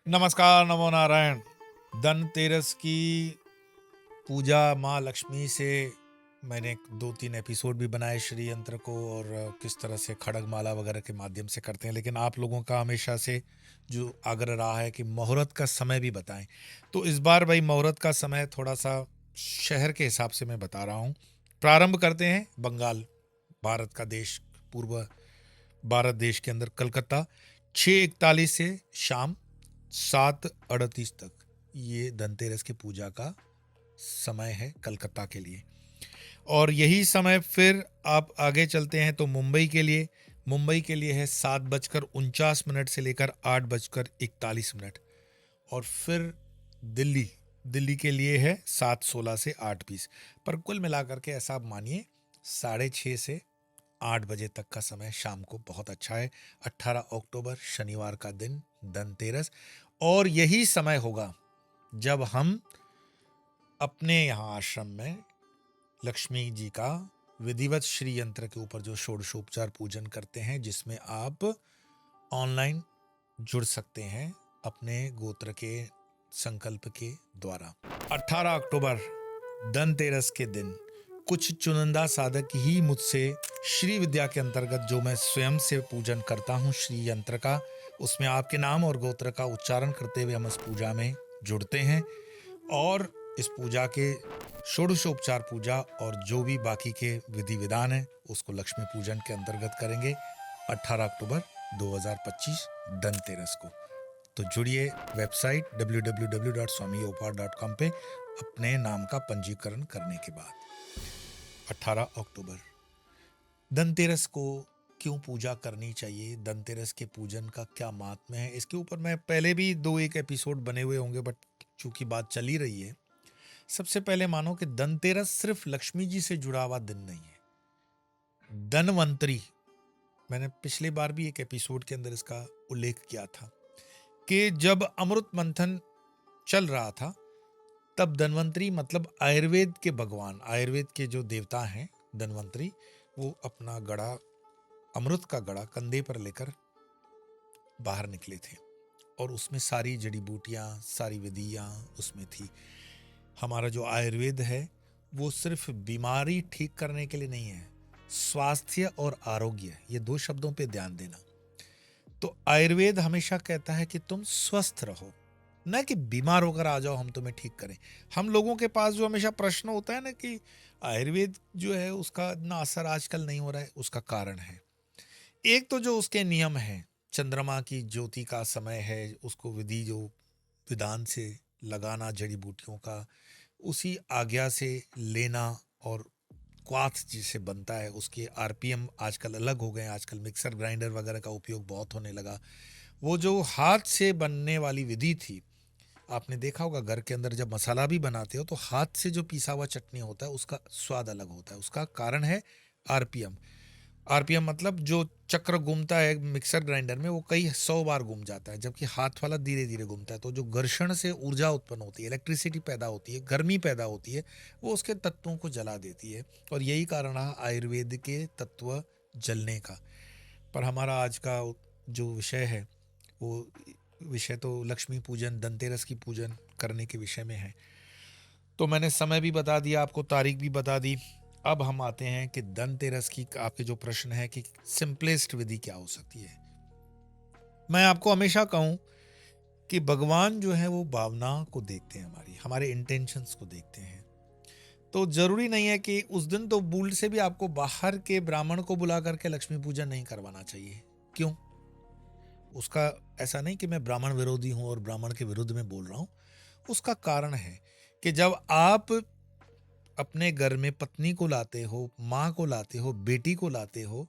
नमस्कार, नमो नारायण। धनतेरस की पूजा माँ लक्ष्मी से मैंने 2-3 एपिसोड भी बनाए श्री यंत्र को, और किस तरह से खड़गमाला वगैरह के माध्यम से करते हैं। लेकिन आप लोगों का हमेशा से जो आग्रह रहा है कि मुहूर्त का समय भी बताएं, तो इस बार भाई मुहूर्त का समय थोड़ा सा शहर के हिसाब से मैं बता रहा हूँ। प्रारंभ करते हैं बंगाल, भारत का देश, पूर्व भारत देश के अंदर कलकत्ता। 6:41 से शाम 7:38 तक ये धनतेरस की पूजा का समय है कलकत्ता के लिए। और यही समय फिर आप आगे चलते हैं तो मुंबई के लिए है 7:49 से लेकर 8:41। और फिर दिल्ली दिल्ली के लिए है 7:16 से 8:20। पर कुल मिलाकर के ऐसा आप मानिए 6:30 से 8 बजे तक का समय शाम को बहुत अच्छा है। 18 अक्टूबर शनिवार का दिन, धनतेरस। और यही समय होगा जब हम अपने यहाँ आश्रम में लक्ष्मी जी का विधिवत श्री यंत्र के ऊपर जो षोडशोपचार पूजन करते हैं, जिसमें आप ऑनलाइन जुड़ सकते हैं अपने गोत्र के संकल्प के द्वारा। 18 अक्टूबर धनतेरस के दिन कुछ चुनिंदा साधक ही मुझसे श्री विद्या के अंतर्गत जो मैं स्वयं से पूजन करता हूँ श्री यंत्र का, उसमें आपके नाम और गोत्र का उच्चारण करते हुए हम इस पूजा में जुड़ते हैं। और इस पूजा के षोडशोपचार पूजा और जो भी बाकी के विधि विधान है उसको लक्ष्मी पूजन के अंतर्गत करेंगे 18 अक्टूबर 2025 धनतेरस को। तो जुड़िए वेबसाइट www.swamiyopar.com पे अपने नाम का पंजीकरण करने के बाद। 18 अक्टूबर धनतेरस को क्यों पूजा करनी चाहिए, धनतेरस के पूजन का क्या महात्म्य है, इसके ऊपर मैं पहले भी 2-1 एपिसोड बने हुए होंगे, बट चूंकि बात चली रही है, सबसे पहले मानो कि धनतेरस सिर्फ लक्ष्मी जी से जुड़ा हुआ दिन नहीं है। धनवंतरी, मैंने पिछली बार भी एक एपिसोड के अंदर इसका उल्लेख किया था कि जब अमृत मंथन चल रहा था तब धन्वंतरी मतलब आयुर्वेद के भगवान, आयुर्वेद के जो देवता हैं धन्वंतरी, वो अपना गड़ा, अमृत का गड़ा कंधे पर लेकर बाहर निकले थे। और उसमें सारी जड़ी बूटियां, सारी विधियां उसमें थी। हमारा जो आयुर्वेद है वो सिर्फ बीमारी ठीक करने के लिए नहीं है, स्वास्थ्य और आरोग्य, ये 2 शब्दों पे ध्यान देना। तो आयुर्वेद हमेशा कहता है कि तुम स्वस्थ रहो, ना कि बीमार होकर आ जाओ हम तुम्हें ठीक करें। हम लोगों के पास जो हमेशा प्रश्न होता है ना कि आयुर्वेद जो है उसका इतना असर आजकल नहीं हो रहा है, उसका कारण है एक तो जो उसके नियम हैं, चंद्रमा की ज्योति का समय है, उसको विधि जो विधान से लगाना जड़ी बूटियों का, उसी आज्ञा से लेना, और क्वाथ जिसे बनता है उसके आरपीएम आजकल अलग हो गए हैं, आजकल मिक्सर ग्राइंडर वगैरह का उपयोग बहुत होने लगा। वो जो हाथ से बनने वाली विधि थी, आपने देखा होगा घर के अंदर जब मसाला भी बनाते हो तो हाथ से जो पिसा हुआ चटनी होता है उसका स्वाद अलग होता है। उसका कारण है आरपीएम। आरपीएम मतलब जो चक्र घूमता है मिक्सर ग्राइंडर में वो कई 100 बार घूम जाता है, जबकि हाथ वाला धीरे धीरे घूमता है। तो जो घर्षण से ऊर्जा उत्पन्न होती है, इलेक्ट्रिसिटी पैदा होती है, गर्मी पैदा होती है, वो उसके तत्वों को जला देती है। और यही कारण है आयुर्वेद के तत्व जलने का। पर हमारा आज का जो विषय है वो विषय तो लक्ष्मी पूजन, धनतेरस की पूजन करने के विषय में है। तो मैंने समय भी बता दिया आपको, तारीख भी बता दी। अब हम आते हैं कि धनतेरस की आपके जो प्रश्न है कि सिंपलेस्ट विधि क्या हो सकती है। मैं आपको हमेशा कहूं कि भगवान जो है वो भावना को देखते हैं, हमारे इंटेंशंस को देखते हैं। तो जरूरी नहीं है कि उस दिन तो भूल से भी आपको बाहर के ब्राह्मण को बुला करके लक्ष्मी पूजन नहीं करवाना चाहिए। क्यों? उसका ऐसा नहीं कि मैं ब्राह्मण विरोधी हूं और ब्राह्मण के विरुद्ध में बोल रहा हूं। उसका कारण है कि जब आप अपने घर में पत्नी को लाते हो, माँ को लाते हो, बेटी को लाते हो,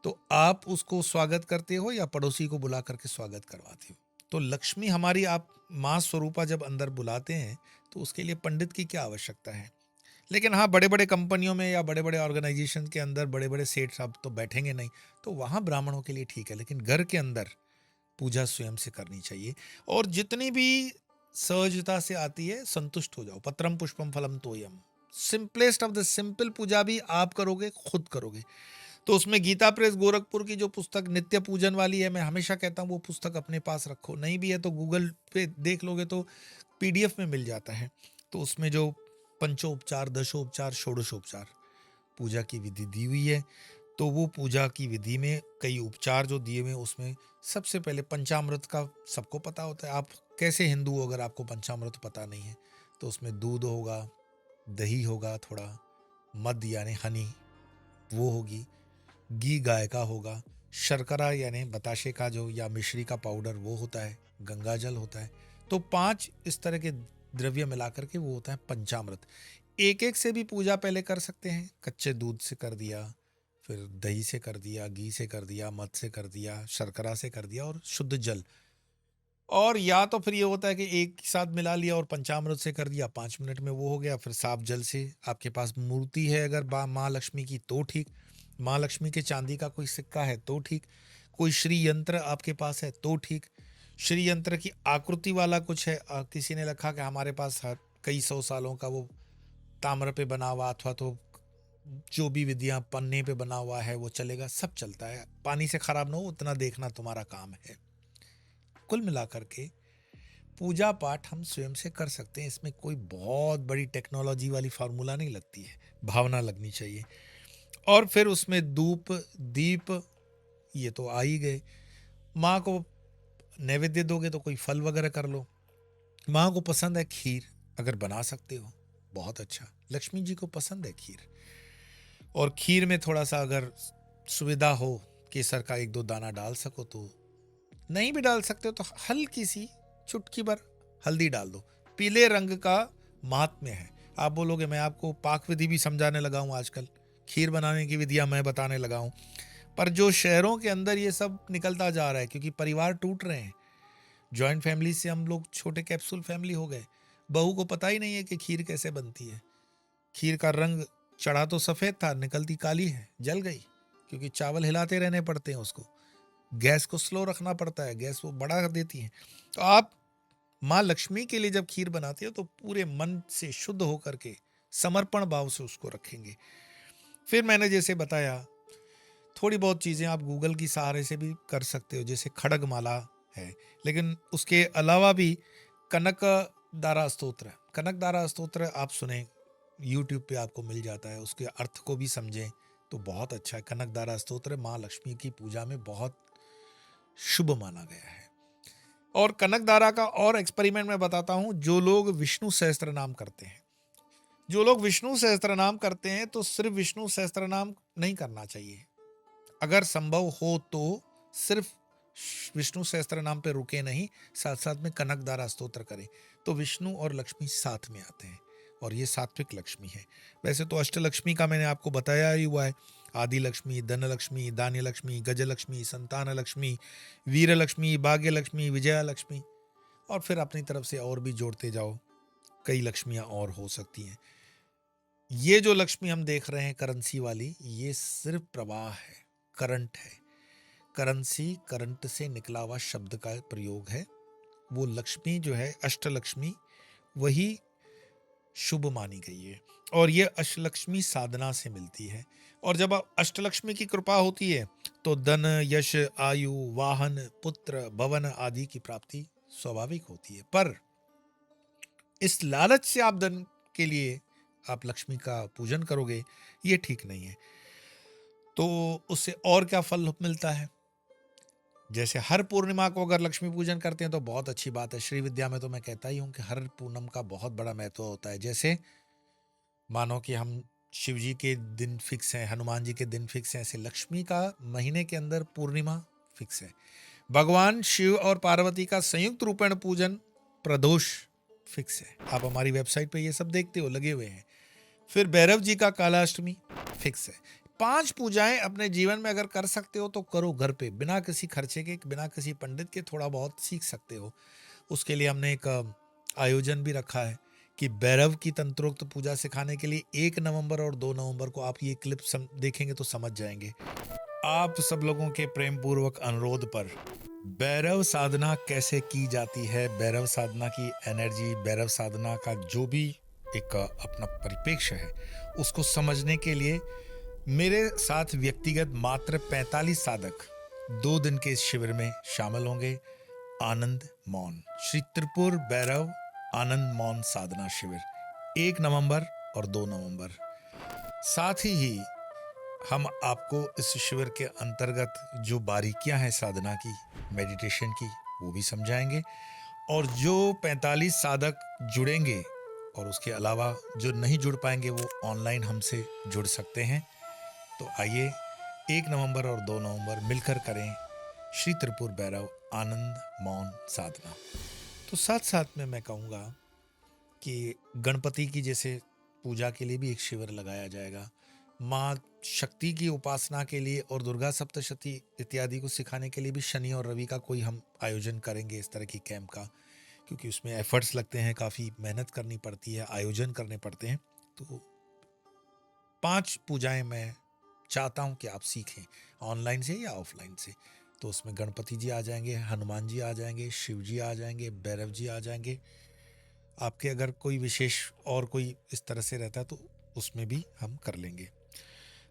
तो आप उसको स्वागत करते हो या पड़ोसी को बुला करके स्वागत करवाते हो? तो लक्ष्मी हमारी आप माँ स्वरूपा जब अंदर बुलाते हैं तो उसके लिए पंडित की क्या आवश्यकता है। लेकिन हाँ, बड़े बड़े कंपनियों में या बड़े बड़े ऑर्गेनाइजेशन के अंदर बड़े बड़े सेठ साहब तो बैठेंगे नहीं, तो वहाँ ब्राह्मणों के लिए ठीक है। लेकिन घर के अंदर पूजा स्वयं से करनी चाहिए। और जितनी भी सहजता से आती है संतुष्ट हो जाओ। पत्रम पुष्पम फलम तोयम, सिंपलेस्ट ऑफ द सिंपल पूजा भी आप करोगे, खुद करोगे। तो उसमें गीता प्रेस गोरखपुर की जो पुस्तक नित्य पूजन वाली है, मैं हमेशा कहता हूँ वो पुस्तक अपने पास रखो। नहीं भी है तो गूगल पे देख लोगे तो पीडीएफ में मिल जाता है। तो उसमें जो पंचोपचार, दशोपचार, षोडशोपचार पूजा की विधि दी हुई है। तो वो पूजा की विधि में कई उपचार जो दिए हुए हैं, उसमें सबसे पहले पंचामृत का सबको पता होता है। आप कैसे हिंदू हो अगर आपको पंचामृत पता नहीं है? तो उसमें दूध होगा, दही होगा, थोड़ा मध यानी हनी वो होगी, घी गाय का होगा, शर्करा यानी बताशे का जो या मिश्री का पाउडर वो होता है, गंगा जल होता है। तो 5 इस तरह के द्रव्य मिलाकर के वो होता है पंचामृत। एक एक से भी पूजा पहले कर सकते हैं। कच्चे दूध से कर दिया, फिर दही से कर दिया, घी से कर दिया, मध से कर दिया, शर्करा से कर दिया और शुद्ध जल। और या तो फिर ये होता है कि एक ही साथ मिला लिया और पंचामृत से कर दिया, 5 मिनट में वो हो गया। फिर साफ जल से, आपके पास मूर्ति है अगर माँ लक्ष्मी की तो ठीक, माँ लक्ष्मी के चांदी का कोई सिक्का है तो ठीक, कोई श्री यंत्र आपके पास है तो ठीक। श्री यंत्र की आकृति वाला कुछ है, किसी ने लिखा कि हमारे पास कई 100 सालों का वो ताम्र पे बना हुआ, अथवा तो जो भी विधियां पन्ने पे बना हुआ है वो चलेगा, सब चलता है। पानी से खराब ना हो उतना देखना तुम्हारा काम है। कुल मिलाकर के पूजा पाठ हम स्वयं से कर सकते हैं। इसमें कोई बहुत बड़ी टेक्नोलॉजी वाली फार्मूला नहीं लगती है, भावना लगनी चाहिए। और फिर उसमें धूप दीप ये तो आ ही गए। माँ को नैवेद्य दोगे तो कोई फल वगैरह कर लो। माँ को पसंद है खीर, अगर बना सकते हो बहुत अच्छा। लक्ष्मी जी को पसंद है खीर, और खीर में थोड़ा सा अगर सुविधा हो केसर का 1-2 दाना डाल सको तो, नहीं भी डाल सकते हो तो हल्की सी चुटकी भर हल्दी डाल दो। पीले रंग का महात्म्य है। आप बोलोगे मैं आपको पाक विधि भी समझाने लगा हूं आजकल, खीर बनाने की विधियां मैं बताने लगा हूं, पर जो शहरों के अंदर ये सब निकलता जा रहा है क्योंकि परिवार टूट रहे हैं। जॉइंट फैमिली से हम लोग छोटे कैप्सूल फैमिली हो गए। बहू को पता ही नहीं है कि खीर कैसे बनती है। खीर का रंग चढ़ा तो सफेद था, निकलती काली है, जल गई, क्योंकि चावल हिलाते रहने पड़ते हैं उसको, गैस को स्लो रखना पड़ता है, गैस वो बढ़ा देती है। तो आप माँ लक्ष्मी के लिए जब खीर बनाते हो तो पूरे मन से शुद्ध होकर के समर्पण भाव से उसको रखेंगे। फिर मैंने जैसे बताया थोड़ी बहुत चीजें आप गूगल की सहारे से भी कर सकते हो, जैसे खड़ग माला है, लेकिन उसके अलावा भी कनक दारा स्तोत्र, कनक दारा स्तोत्र आप सुने, यूट्यूब पे आपको मिल जाता है, उसके अर्थ को भी समझें तो बहुत अच्छा है। कनक दारा स्तोत्र माँ लक्ष्मी की पूजा में बहुत शुभ माना गया है। और कनक दारा का और एक्सपेरिमेंट मैं बताता हूं। जो लोग विष्णु सहस्त्र नाम करते हैं, जो लोग विष्णु सहस्त्र नाम करते हैं तो सिर्फ विष्णु सहस्त्र नाम नहीं करना चाहिए। अगर संभव हो तो सिर्फ विष्णु सहस्त्र नाम पे रुके नहीं, साथ साथ में कनक दारा स्तोत्र करें, तो विष्णु और लक्ष्मी साथ में आते हैं और ये सात्विक लक्ष्मी है। वैसे तो अष्टलक्ष्मी का मैंने आपको बताया ही हुआ है, आदि लक्ष्मी, धन लक्ष्मी, धान्य लक्ष्मी, गज लक्ष्मी, संतान लक्ष्मी, वीर लक्ष्मी, भाग्य लक्ष्मी, विजया लक्ष्मी, और फिर अपनी तरफ से और भी जोड़ते जाओ, कई लक्ष्मियां और हो सकती हैं। ये जो लक्ष्मी हम देख रहे हैं करेंसी वाली, ये सिर्फ प्रवाह है, करंट है। करेंसी करंट से निकला हुआ शब्द का प्रयोग है। वो लक्ष्मी जो है अष्टलक्ष्मी, वही शुभ मानी गई है, और ये अष्टलक्ष्मी साधना से मिलती है। और जब अष्टलक्ष्मी की कृपा होती है तो धन, यश, आयु, वाहन, पुत्र, भवन आदि की प्राप्ति स्वाभाविक होती है। पर इस लालच से आप धन के लिए आप लक्ष्मी का पूजन करोगे, ये ठीक नहीं है। तो उससे और क्या फल मिलता है? जैसे हर पूर्णिमा को अगर लक्ष्मी पूजन करते हैं तो बहुत अच्छी बात है। श्री विद्या में तो मैं कहता ही हूं कि हर पूनम का बहुत बड़ा महत्व होता है। जैसे मानो कि हम शिव जी के दिन फिक्स हैं, हनुमान जी के दिन फिक्स हैं, ऐसे लक्ष्मी का महीने के अंदर पूर्णिमा फिक्स है। भगवान शिव और पार्वती का संयुक्त रूपेण पूजन प्रदोष फिक्स है। आप हमारी वेबसाइट पे ये सब देखते हो, लगे हुए हैं। फिर भैरव जी का कालाष्टमी फिक्स है। 5 पूजाएं अपने जीवन में अगर कर सकते हो तो करो, घर पे, बिना किसी खर्चे के, बिना किसी पंडित के, थोड़ा बहुत सीख सकते हो। उसके लिए हमने एक आयोजन भी रखा है कि भैरव की तंत्रोक्त पूजा सिखाने के लिए 1 नवंबर और 2 नवंबर को आप ये क्लिप देखेंगे तो समझ जाएंगे। आप सब लोगों के प्रेम पूर्वक अनुरोध पर भैरव साधना कैसे की जाती है, भैरव साधना की एनर्जी, भैरव साधना का जो भी एक अपना परिप्रेक्ष्य है, उसको समझने के लिए मेरे साथ व्यक्तिगत मात्र 45 साधक 2 दिन के इस शिविर में शामिल होंगे। आनंद मौन, श्री त्रिपुर भैरव आनंद मौन साधना शिविर 1 नवंबर और 2 नवंबर। साथ ही हम आपको इस शिविर के अंतर्गत जो बारीकियां हैं साधना की, मेडिटेशन की, वो भी समझाएंगे। और जो 45 साधक जुड़ेंगे और उसके अलावा जो नहीं जुड़ पाएंगे वो ऑनलाइन हमसे जुड़ सकते हैं। तो आइए 1 नवंबर और 2 नवंबर मिलकर करें श्री त्रिपुर भैरव आनंद मौन साधना। तो साथ साथ में मैं कहूँगा कि गणपति की जैसे पूजा के लिए भी एक शिविर लगाया जाएगा, माँ शक्ति की उपासना के लिए और दुर्गा सप्तशती इत्यादि को सिखाने के लिए भी शनि और रवि का कोई हम आयोजन करेंगे इस तरह की कैंप का, क्योंकि उसमें एफर्ट्स लगते हैं, काफ़ी मेहनत करनी पड़ती है, आयोजन करने पड़ते हैं। तो 5 पूजाएं मैं चाहता हूं कि आप सीखें, ऑनलाइन से या ऑफलाइन से। तो उसमें गणपति जी आ जाएंगे, हनुमान जी आ जाएंगे, शिव जी आ जाएंगे, भैरव जी आ जाएंगे। आपके अगर कोई विशेष और कोई इस तरह से रहता है तो उसमें भी हम कर लेंगे।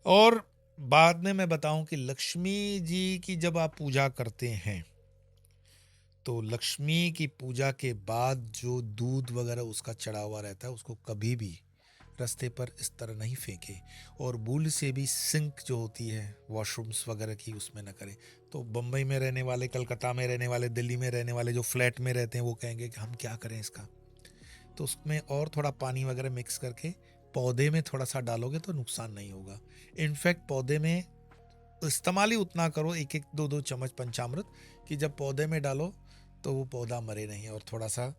और बाद में मैं बताऊं कि लक्ष्मी जी की जब आप पूजा करते हैं तो लक्ष्मी की पूजा के बाद जो दूध वगैरह उसका चढ़ा हुआ रहता है उसको कभी भी रास्ते पर इस तरह नहीं फेंके, और बूल से भी सिंक जो होती है वॉशरूम्स वगैरह की उसमें न करें। तो बम्बई में रहने वाले, कलकत्ता में रहने वाले, दिल्ली में रहने वाले जो फ्लैट में रहते हैं वो कहेंगे कि हम क्या करें इसका। तो उसमें और थोड़ा पानी वगैरह मिक्स करके पौधे में थोड़ा सा डालोगे तो नुकसान नहीं होगा। इनफैक्ट पौधे में इस्तेमाल ही उतना करो, 1-1 2-2 चम्मच पंचामृत, कि जब पौधे में डालो तो वो पौधा मरे नहीं, और थोड़ा सा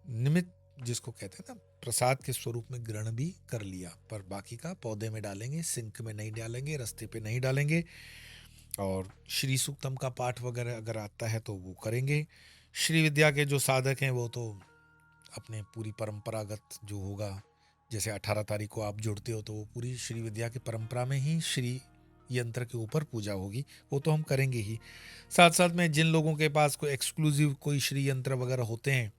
निमित्त जिसको कहते हैं ना प्रसाद के स्वरूप में ग्रहण भी कर लिया। पर बाकी का पौधे में डालेंगे, सिंक में नहीं डालेंगे, रास्ते पे नहीं डालेंगे। और श्री सूक्तम का पाठ वगैरह अगर आता है तो वो करेंगे। श्री विद्या के जो साधक हैं वो तो अपने पूरी परंपरागत जो होगा, जैसे 18 तारीख को आप जुड़ते हो तो वो पूरी श्री विद्या की परंपरा में ही श्री यंत्र के ऊपर पूजा होगी, वो तो हम करेंगे ही। साथ साथ में जिन लोगों के पास कोई एक्सक्लूसिव कोई श्री यंत्र वगैरह होते हैं,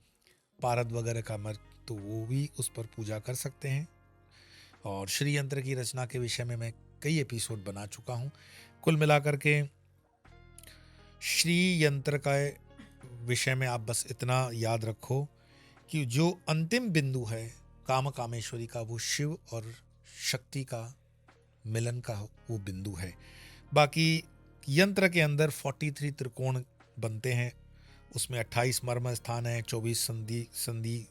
पारद वगैरह का मर्ज, तो वो भी उस पर पूजा कर सकते हैं। और श्री यंत्र की रचना के विषय में मैं कई एपिसोड बना चुका हूँ। कुल मिलाकर के श्री यंत्र का विषय में आप बस इतना याद रखो कि जो अंतिम बिंदु है काम कामेश्वरी का, वो शिव और शक्ति का मिलन का वो बिंदु है। बाकी यंत्र के अंदर 43 त्रिकोण बनते हैं, उसमें 28 मर्म स्थान है, 24 संधि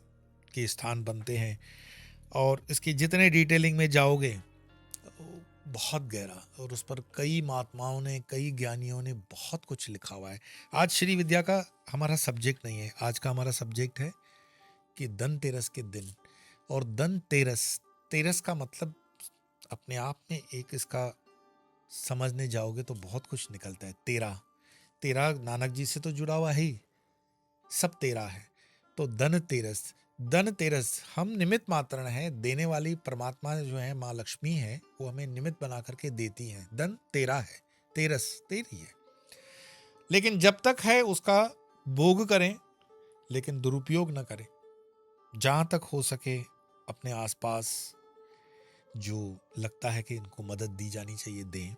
के स्थान बनते हैं। और इसकी जितने डिटेलिंग में जाओगे बहुत गहरा, और उस पर कई महात्माओं ने, कई ज्ञानियों ने बहुत कुछ लिखा हुआ है। आज श्री विद्या का हमारा सब्जेक्ट नहीं है, आज का हमारा सब्जेक्ट है कि धनतेरस के दिन। और धनतेरस, तेरस का मतलब अपने आप में एक इसका समझने जाओगे तो बहुत कुछ निकलता है। तेरा, तेरा नानक जी से तो जुड़ा हुआ है ही, सब तेरा है। तो धनतेरस, धनतेरस हम निमित्त मात्र हैं, देने वाली परमात्मा जो है माँ लक्ष्मी है, वो हमें निमित्त बना करके देती हैं। धन तेरा है, तेरस तेरी है। लेकिन जब तक है उसका भोग करें, लेकिन दुरुपयोग न करें। जहां तक हो सके अपने आसपास जो लगता है कि इनको मदद दी जानी चाहिए दें।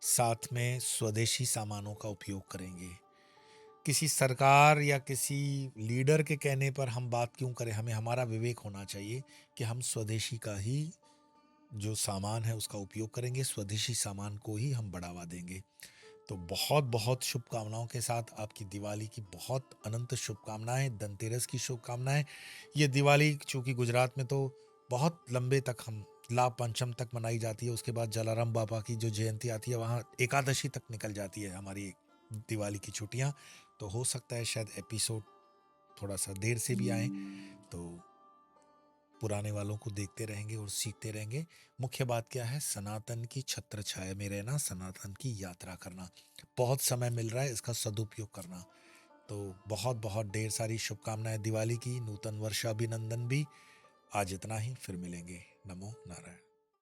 साथ में स्वदेशी सामानों का उपयोग करेंगे। किसी सरकार या किसी लीडर के कहने पर हम बात क्यों करें, हमें हमारा विवेक होना चाहिए कि हम स्वदेशी का ही जो सामान है उसका उपयोग करेंगे, स्वदेशी सामान को ही हम बढ़ावा देंगे। तो बहुत बहुत शुभकामनाओं के साथ आपकी दिवाली की बहुत अनंत शुभकामनाएं, धनतेरस की शुभकामनाएं। ये दिवाली चूँकि गुजरात में तो बहुत लंबे तक हम लाभ पंचम तक मनाई जाती है, उसके बाद जलाराम बाबा की जो जयंती आती है वहाँ एकादशी तक निकल जाती है हमारी दिवाली की छुट्टियाँ। तो हो सकता है शायद एपिसोड थोड़ा सा देर से भी आए, तो पुराने वालों को देखते रहेंगे और सीखते रहेंगे। मुख्य बात क्या है, सनातन की छत्र छाया में रहना, सनातन की यात्रा करना। बहुत समय मिल रहा है, इसका सदुपयोग करना। तो बहुत बहुत ढेर सारी शुभकामनाएं दिवाली की, नूतन वर्ष अभिनंदन भी। आज इतना ही, फिर मिलेंगे। नमो नारायण।